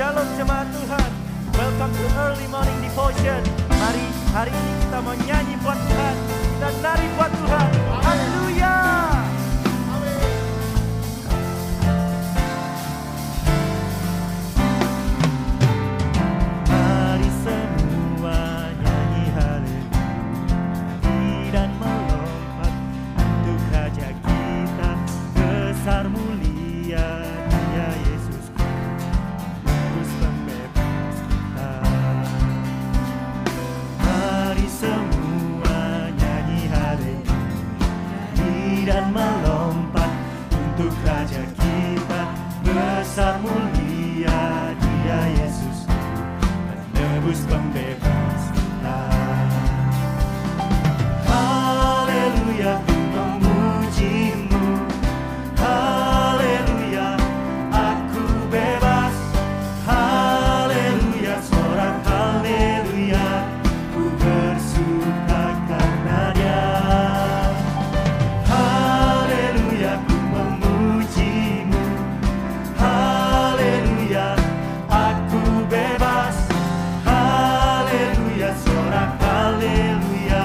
Shalom jemaat Tuhan. Welcome to early morning devotion. Mari hari ini kita mau nyanyi buat Tuhan dan nari buat Tuhan. Haleluya. Mari semua nyanyi haleluya, nyanyi dan melompat untuk Raja kita. Besar mulia Dia Yesus, Tebus pembebas kita. Mari semua nyanyi haleluya, nyanyi dan melompat untuk Raja kita. Besar mulia Dia Yesus, Tebus pembebas kita. Haleluya, ku memuji-Mu. Haleluya, aku bebas. Haleluya, sorak haleluya, ku bersuka karena Dia. Haleluya, ku memuji-Mu. Haleluya, aku bebas. Haleluya, sorak haleluya,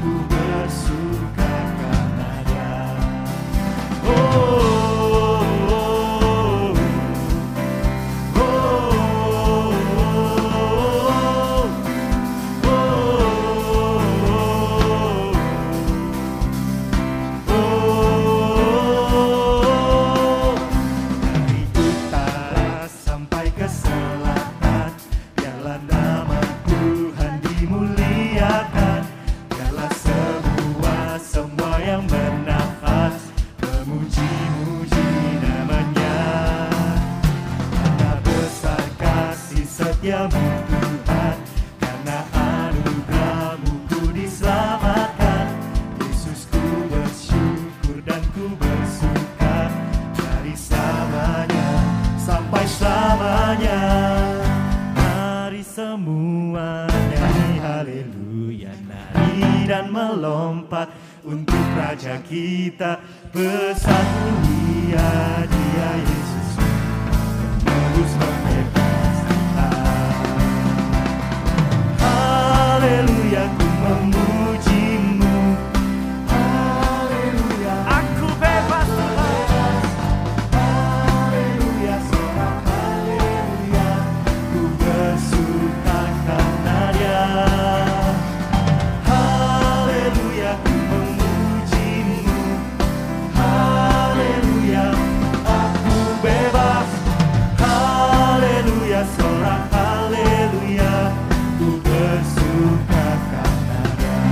ku bersuka karena Dia. Dari utara sampai ke selatan, biarlah nama Tuhan dimuliakan. Biarlah semua yang bernafas memuji-muji namanya. Karena besar kasih setiamu Tuhan, karena anugerah-Mu ku diselamatkan. Yesus, ku bersyukur dan ku bersuka dari selamanya sampai selamanya. Mari semua nyanyi haleluya, nari dan melompat untuk Raja kita. Besar mulia Dia Yesus, Tebus pembebas kita. Haleluya, ku memuji-Mu. Haleluya, aku bebas Tuhan. Haleluya, sorak haleluya, ku bersuka karena Dia. Haleluya, ku memuji-Mu. Haleluya, aku bebas. Haleluya, sorak haleluya, ku bersuka karena Dia.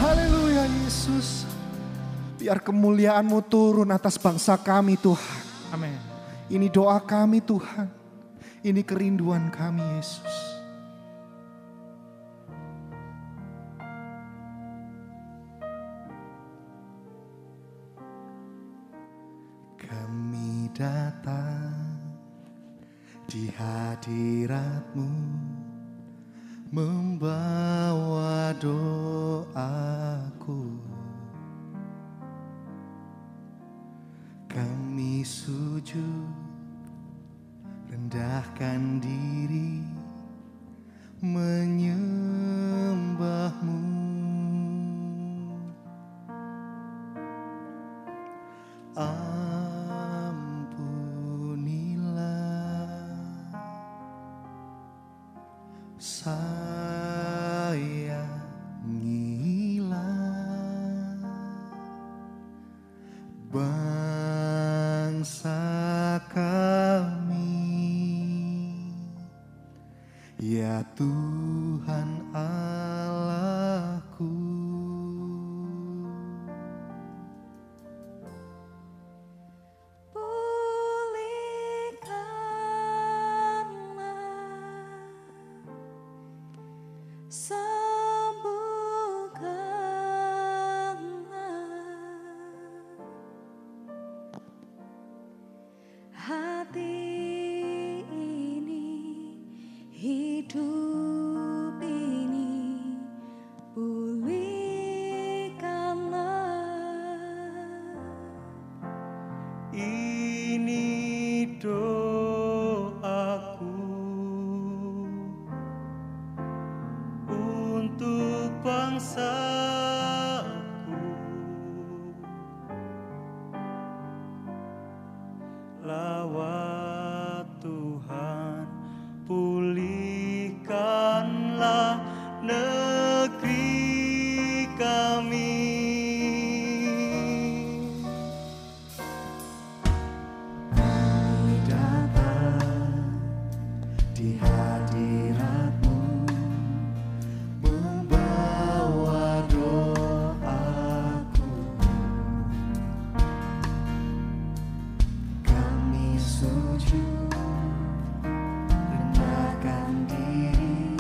Haleluya Yesus. Biar kemuliaan-Mu turun atas bangsa kami Tuhan. Amin. Ini doa kami Tuhan. Ini kerinduan kami Yesus. Kami datang di hadirat-Mu, membawa doaku. Kami sujud, rendahkan diri, menyembah-Mu. Ampunilah sayangilah bangsa kami, ya Tuhan Allahku. hati ini, hidup ini, pulihkanlah. Ini doaku untuk bangsaku, lawat Tuhan, pulihkanlah negeri kami. Kami datang di hadirat-Mu, membawa doaku. Kami sujud, rendahkan diri,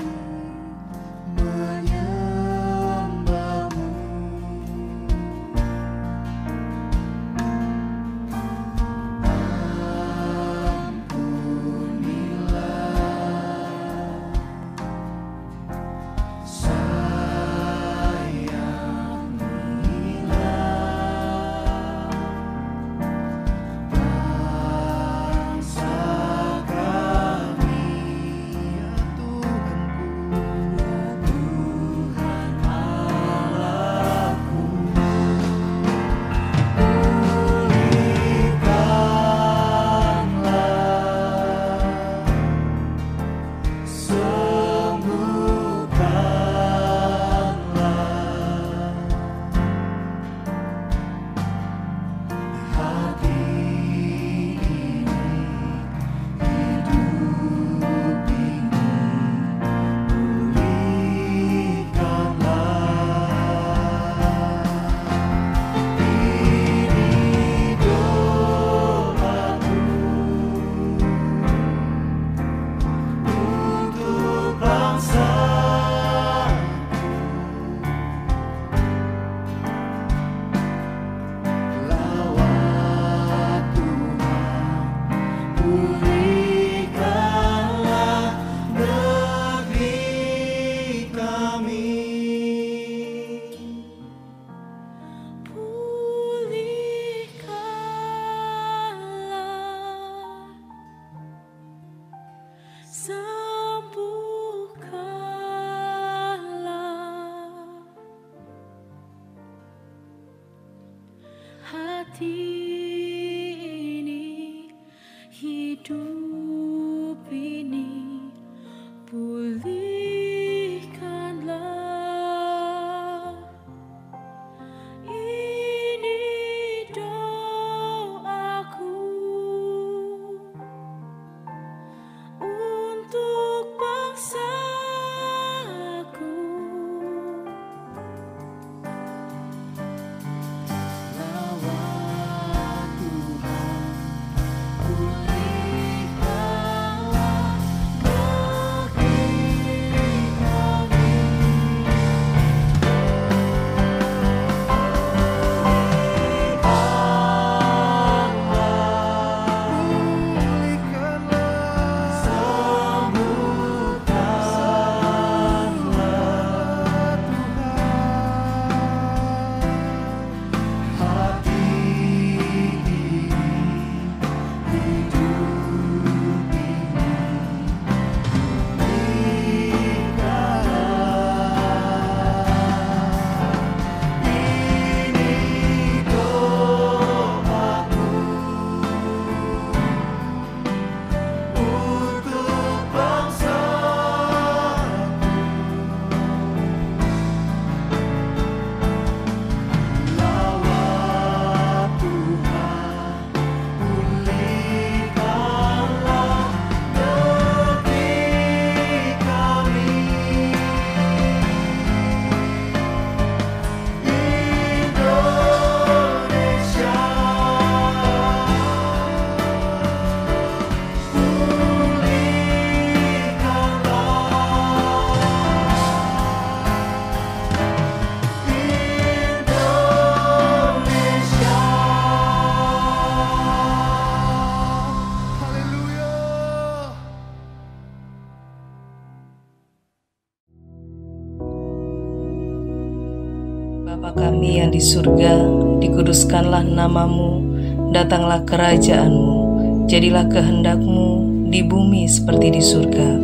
Bapa kami yang di surga, dikuduskanlah namamu, datanglah kerajaan-Mu, jadilah kehendak-Mu di bumi seperti di surga.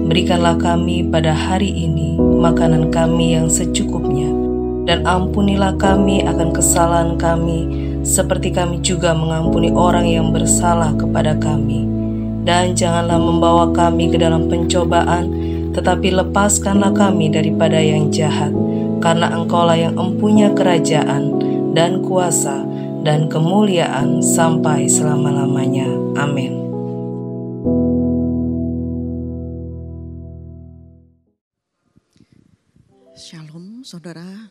Berikanlah kami pada hari ini makanan kami yang secukupnya, dan ampunilah kami akan kesalahan kami, seperti kami juga mengampuni orang yang bersalah kepada kami. Dan janganlah membawa kami ke dalam pencobaan, tetapi lepaskanlah kami daripada yang jahat. Karena Engkaulah yang empunya kerajaan dan kuasa dan kemuliaan sampai selama-lamanya. Amin. Shalom saudara.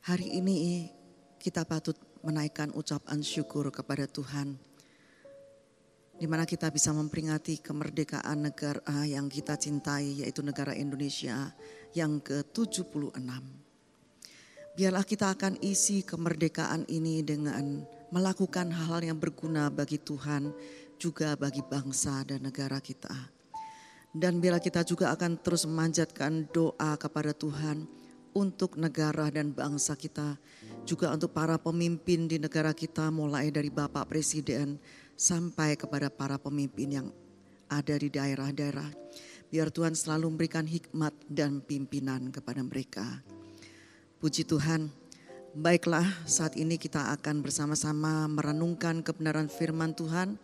Hari ini kita patut menaikkan ucapan syukur kepada Tuhan, di mana kita bisa memperingati kemerdekaan negara yang kita cintai, yaitu negara Indonesia yang ke-76. Biarlah kita akan isi kemerdekaan ini dengan melakukan hal-hal yang berguna bagi Tuhan, juga bagi bangsa dan negara kita. Dan biarlah kita juga akan terus memanjatkan doa kepada Tuhan untuk negara dan bangsa kita, juga untuk para pemimpin di negara kita, mulai dari Bapak Presiden sampai kepada para pemimpin yang ada di daerah-daerah. Biar Tuhan selalu memberikan hikmat dan pimpinan kepada mereka. Puji Tuhan. Baiklah, saat ini kita akan bersama-sama merenungkan kebenaran firman Tuhan.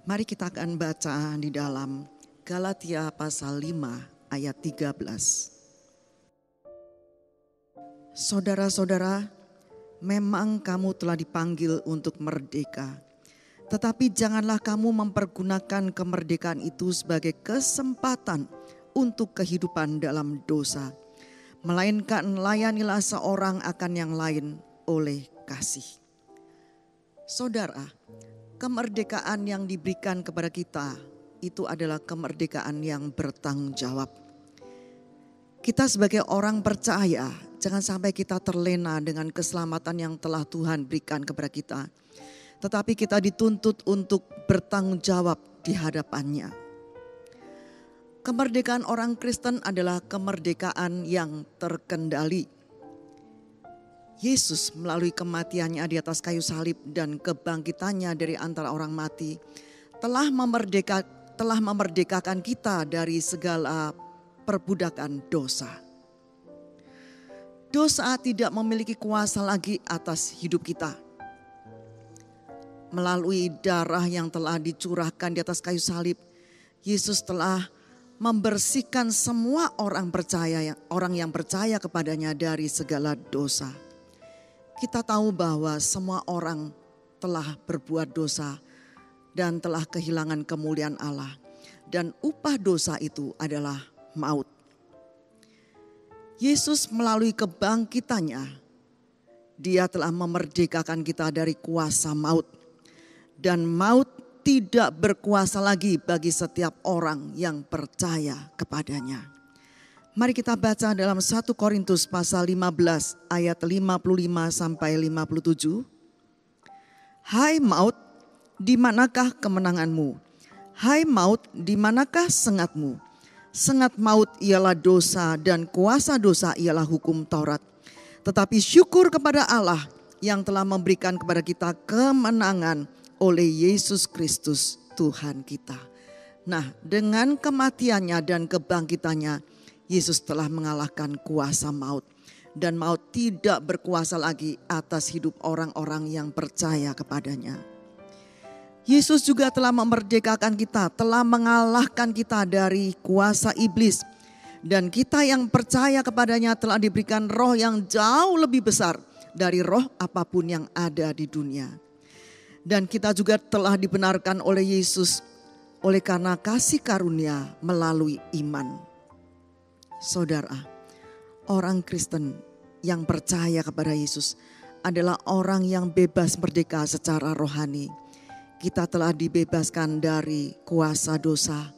Mari kita akan baca di dalam Galatia pasal 5 ayat 13. Saudara-saudara, memang kamu telah dipanggil untuk merdeka. Tetapi janganlah kamu mempergunakan kemerdekaan itu sebagai kesempatan untuk kehidupan dalam dosa. Melainkan layanilah seorang akan yang lain oleh kasih. Saudara, kemerdekaan yang diberikan kepada kita itu adalah kemerdekaan yang bertanggung jawab. Kita sebagai orang percaya, jangan sampai kita terlena dengan keselamatan yang telah Tuhan berikan kepada kita. Tetapi kita dituntut untuk bertanggung jawab di hadapannya. Kemerdekaan orang Kristen adalah kemerdekaan yang terkendali. Yesus melalui kematiannya di atas kayu salib dan kebangkitannya dari antara orang mati telah memerdekakan kita dari segala perbudakan dosa. Dosa tidak memiliki kuasa lagi atas hidup kita. Melalui darah yang telah dicurahkan di atas kayu salib, Yesus telah membersihkan semua orang yang percaya kepadanya dari segala dosa. Kita tahu bahwa semua orang telah berbuat dosa dan telah kehilangan kemuliaan Allah. Dan upah dosa itu adalah maut. Yesus melalui kebangkitannya, Dia telah memerdekakan kita dari kuasa maut. Dan maut tidak berkuasa lagi bagi setiap orang yang percaya kepadanya. Mari kita baca dalam 1 Korintus pasal 15 ayat 55 sampai 57. Hai maut, di manakah kemenanganmu? Hai maut, di manakah sengatmu? Sengat maut ialah dosa dan kuasa dosa ialah hukum Taurat. Tetapi syukur kepada Allah yang telah memberikan kepada kita kemenangan oleh Yesus Kristus Tuhan kita. Nah, dengan kematiannya dan kebangkitannya, Yesus telah mengalahkan kuasa maut. Dan maut tidak berkuasa lagi atas hidup orang-orang yang percaya kepadanya. Yesus juga telah memerdekakan kita, telah mengalahkan kita dari kuasa iblis. Dan kita yang percaya kepadanya telah diberikan roh yang jauh lebih besar dari roh apapun yang ada di dunia. Dan kita juga telah dibenarkan oleh Yesus oleh karena kasih karunia melalui iman. Saudara, orang Kristen yang percaya kepada Yesus adalah orang yang bebas merdeka secara rohani. Kita telah dibebaskan dari kuasa dosa,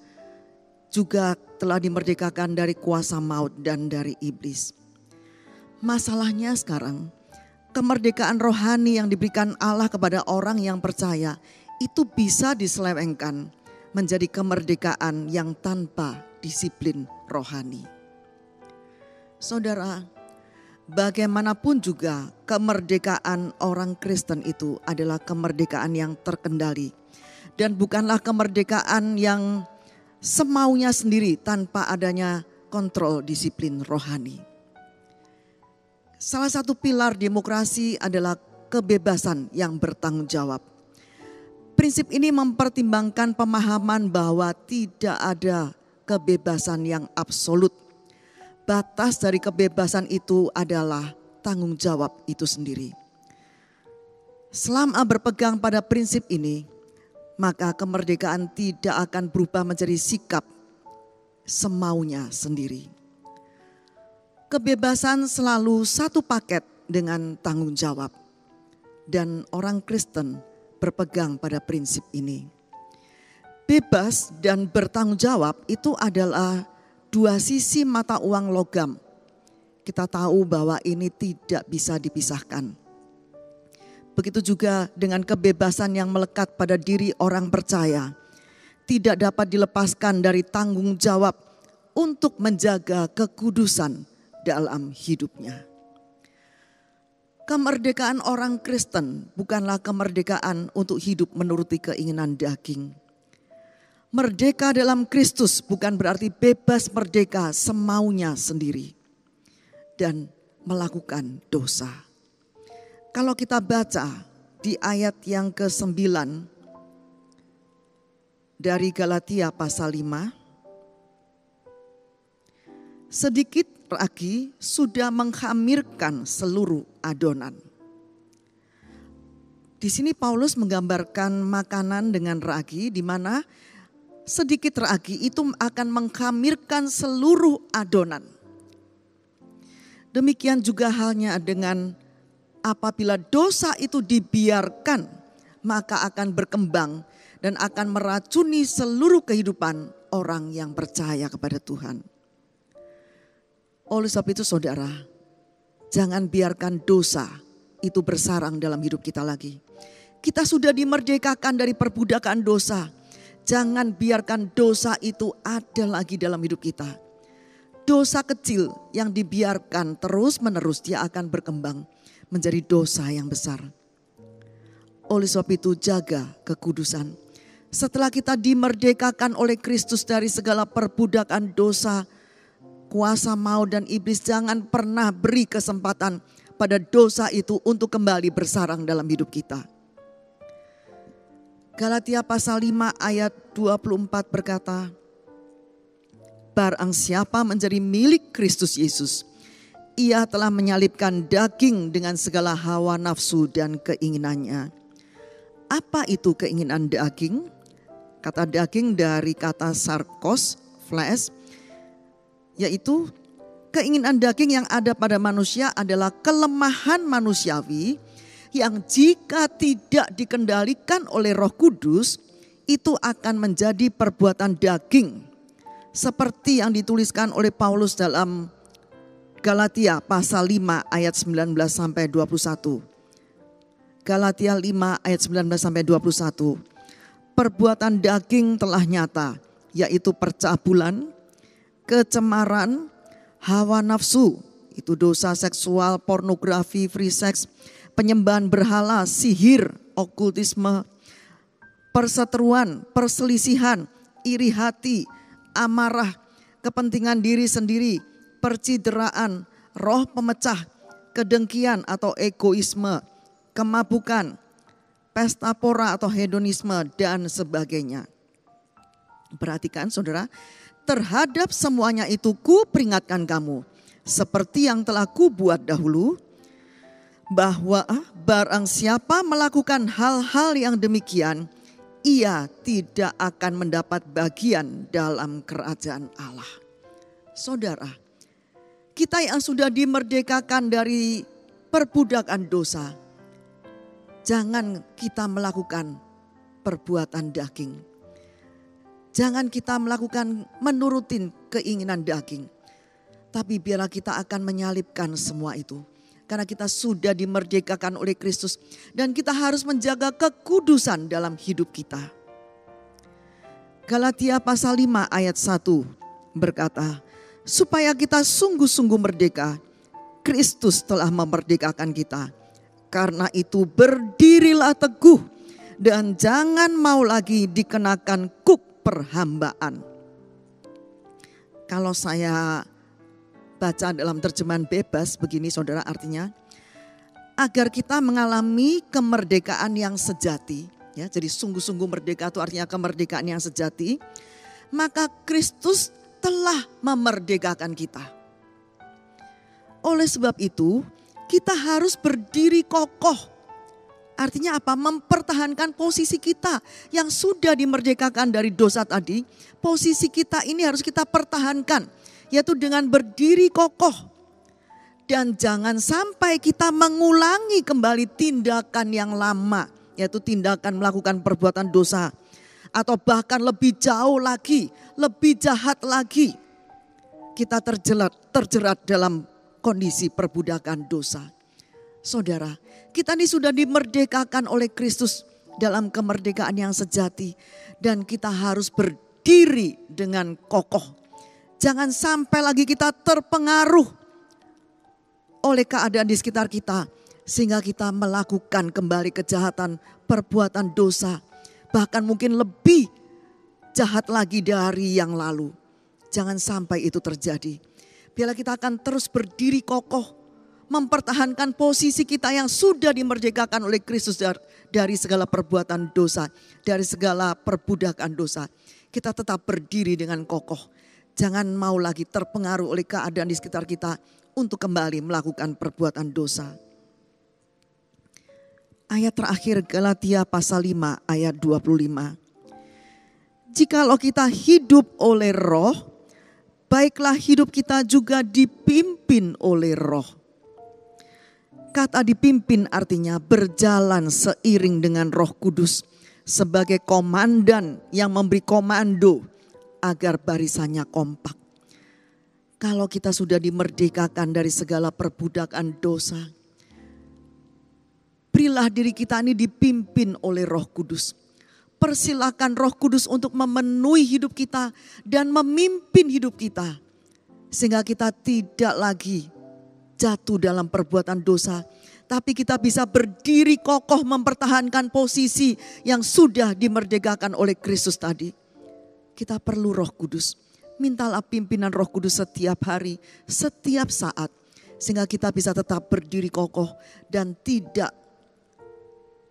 juga telah dimerdekakan dari kuasa maut dan dari iblis. Masalahnya sekarang, kemerdekaan rohani yang diberikan Allah kepada orang yang percaya itu bisa diselewengkan menjadi kemerdekaan yang tanpa disiplin rohani. Saudara, Bagaimanapun juga kemerdekaan orang Kristen itu adalah kemerdekaan yang terkendali. Dan bukanlah kemerdekaan yang semaunya sendiri tanpa adanya kontrol disiplin rohani. Salah satu pilar demokrasi adalah kebebasan yang bertanggung jawab. Prinsip ini mempertimbangkan pemahaman bahwa tidak ada kebebasan yang absolut. Batas dari kebebasan itu adalah tanggung jawab itu sendiri. Selama berpegang pada prinsip ini, maka kemerdekaan tidak akan berubah menjadi sikap semaunya sendiri. Kebebasan selalu satu paket dengan tanggung jawab. Dan orang Kristen berpegang pada prinsip ini. Bebas dan bertanggung jawab itu adalah dua sisi mata uang logam. Kita tahu bahwa ini tidak bisa dipisahkan. Begitu juga dengan kebebasan yang melekat pada diri orang percaya. Tidak dapat dilepaskan dari tanggung jawab untuk menjaga kekudusan dalam hidupnya. Kemerdekaan orang Kristen bukanlah kemerdekaan untuk hidup menuruti keinginan daging. Merdeka dalam Kristus bukan berarti bebas merdeka semaunya sendiri dan melakukan dosa. Kalau kita baca di ayat yang ke-9 dari Galatia pasal 5, sedikit lagi sudah menghamirkan seluruh adonan. Di sini Paulus menggambarkan makanan dengan ragi, di mana sedikit ragi itu akan menghamirkan seluruh adonan. Demikian juga halnya dengan apabila dosa itu dibiarkan, maka akan berkembang dan akan meracuni seluruh kehidupan orang yang percaya kepada Tuhan. Oleh sebab itu saudara, jangan biarkan dosa itu bersarang dalam hidup kita lagi. Kita sudah dimerdekakan dari perbudakan dosa. Jangan biarkan dosa itu ada lagi dalam hidup kita. Dosa kecil yang dibiarkan terus menerus dia akan berkembang menjadi dosa yang besar. Oleh sebab itu jaga kekudusan. Setelah kita dimerdekakan oleh Kristus dari segala perbudakan dosa, kuasa maut dan iblis, jangan pernah beri kesempatan pada dosa itu untuk kembali bersarang dalam hidup kita. Galatia pasal 5 ayat 24 berkata, barang siapa menjadi milik Kristus Yesus, ia telah menyalibkan daging dengan segala hawa nafsu dan keinginannya. Apa itu keinginan daging? Kata daging dari kata sarkos, flesh, yaitu keinginan daging yang ada pada manusia adalah kelemahan manusiawi yang jika tidak dikendalikan oleh Roh Kudus itu akan menjadi perbuatan daging. Seperti yang dituliskan oleh Paulus dalam Galatia pasal 5 ayat 19 sampai 21. Galatia 5 ayat 19 sampai 21. Perbuatan daging telah nyata, yaitu percabulan, kecemaran, hawa nafsu, itu dosa seksual, pornografi, free sex, penyembahan berhala, sihir, okultisme, perseteruan, perselisihan, iri hati, amarah, kepentingan diri sendiri, percideraan, roh pemecah, kedengkian atau egoisme, kemabukan, pesta pora atau hedonisme dan sebagainya. Perhatikan saudara, terhadap semuanya itu ku peringatkan kamu, seperti yang telah ku buat dahulu, bahwa barang siapa melakukan hal-hal yang demikian, ia tidak akan mendapat bagian dalam kerajaan Allah. Saudara, kita yang sudah dimerdekakan dari perbudakan dosa, jangan kita melakukan perbuatan daging. Jangan kita melakukan menurutin keinginan daging. Tapi biarlah kita akan menyalibkan semua itu. Karena kita sudah dimerdekakan oleh Kristus. Dan kita harus menjaga kekudusan dalam hidup kita. Galatia pasal 5 ayat 1 berkata, supaya kita sungguh-sungguh merdeka Kristus telah memerdekakan kita. Karena itu berdirilah teguh dan jangan mau lagi dikenakan kuk perhambaan. Kalau saya baca dalam terjemahan bebas begini saudara, artinya agar kita mengalami kemerdekaan yang sejati. Ya, jadi sungguh-sungguh merdeka itu artinya kemerdekaan yang sejati. Maka Kristus telah memerdekakan kita. Oleh sebab itu, kita harus berdiri kokoh. Artinya apa? Mempertahankan posisi kita yang sudah dimerdekakan dari dosa tadi. Posisi kita ini harus kita pertahankan, yaitu dengan berdiri kokoh. Dan jangan sampai kita mengulangi kembali tindakan yang lama, yaitu tindakan melakukan perbuatan dosa. Atau bahkan lebih jauh lagi, lebih jahat lagi. Kita terjerat dalam kondisi perbudakan dosa. Saudara, kita ini sudah dimerdekakan oleh Kristus dalam kemerdekaan yang sejati. Dan kita harus berdiri dengan kokoh. Jangan sampai lagi kita terpengaruh oleh keadaan di sekitar kita. Sehingga kita melakukan kembali kejahatan, perbuatan dosa. Bahkan mungkin lebih jahat lagi dari yang lalu. Jangan sampai itu terjadi. Biarlah kita akan terus berdiri kokoh, mempertahankan posisi kita yang sudah dimerdekakan oleh Kristus dari segala perbuatan dosa, dari segala perbudakan dosa. Kita tetap berdiri dengan kokoh. Jangan mau lagi terpengaruh oleh keadaan di sekitar kita untuk kembali melakukan perbuatan dosa. Ayat terakhir Galatia pasal 5 ayat 25. Jikalau kita hidup oleh roh, baiklah hidup kita juga dipimpin oleh roh. Kata dipimpin artinya berjalan seiring dengan Roh Kudus sebagai komandan yang memberi komando agar barisannya kompak. Kalau kita sudah dimerdekakan dari segala perbudakan dosa, berilah diri kita ini dipimpin oleh Roh Kudus. Persilakan Roh Kudus untuk memenuhi hidup kita dan memimpin hidup kita. Sehingga kita tidak lagi jatuh dalam perbuatan dosa. Tapi kita bisa berdiri kokoh mempertahankan posisi yang sudah dimerdekakan oleh Kristus tadi. Kita perlu Roh Kudus. Mintalah pimpinan Roh Kudus setiap hari, setiap saat. Sehingga kita bisa tetap berdiri kokoh dan tidak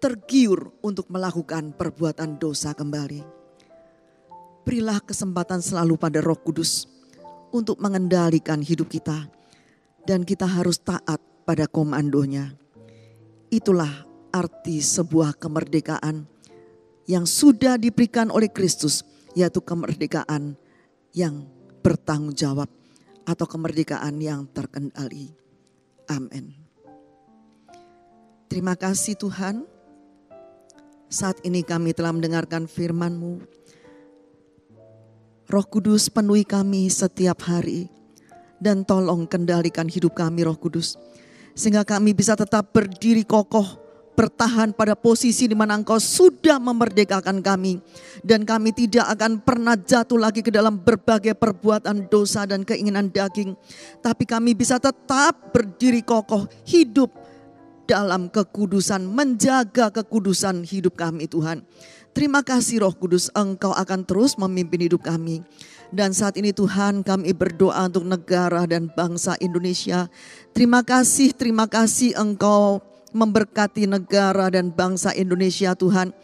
tergiur untuk melakukan perbuatan dosa kembali. Berilah kesempatan selalu pada Roh Kudus untuk mengendalikan hidup kita. Dan kita harus taat pada komandonya. Itulah arti sebuah kemerdekaan yang sudah diberikan oleh Kristus. Yaitu kemerdekaan yang bertanggung jawab atau kemerdekaan yang terkendali. Amin. Terima kasih Tuhan. Saat ini kami telah mendengarkan firman-Mu. Roh Kudus penuhi kami setiap hari. Dan tolong kendalikan hidup kami Roh Kudus. Sehingga kami bisa tetap berdiri kokoh. Bertahan pada posisi di mana Engkau sudah memerdekakan kami. Dan kami tidak akan pernah jatuh lagi ke dalam berbagai perbuatan dosa dan keinginan daging. Tapi kami bisa tetap berdiri kokoh, hidup dalam kekudusan, menjaga kekudusan hidup kami Tuhan. Terima kasih Roh Kudus, Engkau akan terus memimpin hidup kami. Dan saat ini Tuhan kami berdoa untuk negara dan bangsa Indonesia. Terima kasih Engkau memberkati negara dan bangsa Indonesia Tuhan.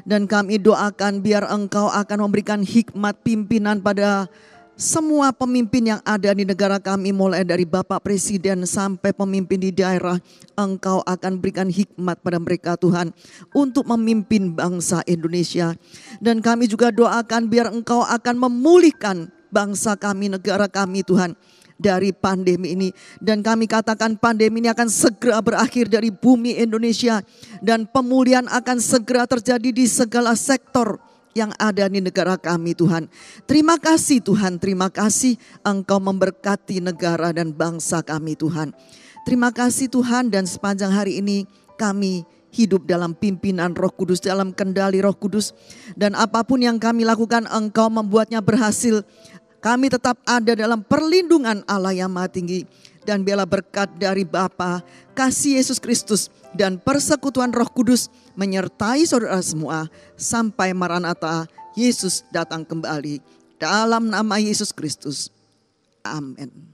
Dan kami doakan biar Engkau akan memberikan hikmat pimpinan pada semua pemimpin yang ada di negara kami, mulai dari Bapak Presiden sampai pemimpin di daerah. Engkau akan berikan hikmat pada mereka Tuhan untuk memimpin bangsa Indonesia. Dan kami juga doakan biar Engkau akan memulihkan bangsa kami, negara kami Tuhan dari pandemi ini. Dan kami katakan pandemi ini akan segera berakhir dari bumi Indonesia. Dan pemulihan akan segera terjadi di segala sektor yang ada di negara kami Tuhan. Terima kasih Tuhan, terima kasih Engkau memberkati negara dan bangsa kami Tuhan. Terima kasih Tuhan, dan sepanjang hari ini kami hidup dalam pimpinan Roh Kudus, dalam kendali Roh Kudus. Dan apapun yang kami lakukan Engkau membuatnya berhasil. kami tetap ada dalam perlindungan Allah yang Maha Tinggi. Dan biarlah berkat dari Bapa, kasih Yesus Kristus, dan persekutuan Roh Kudus menyertai saudara semua sampai Maranatha, Yesus datang kembali. Dalam nama Yesus Kristus. Amin.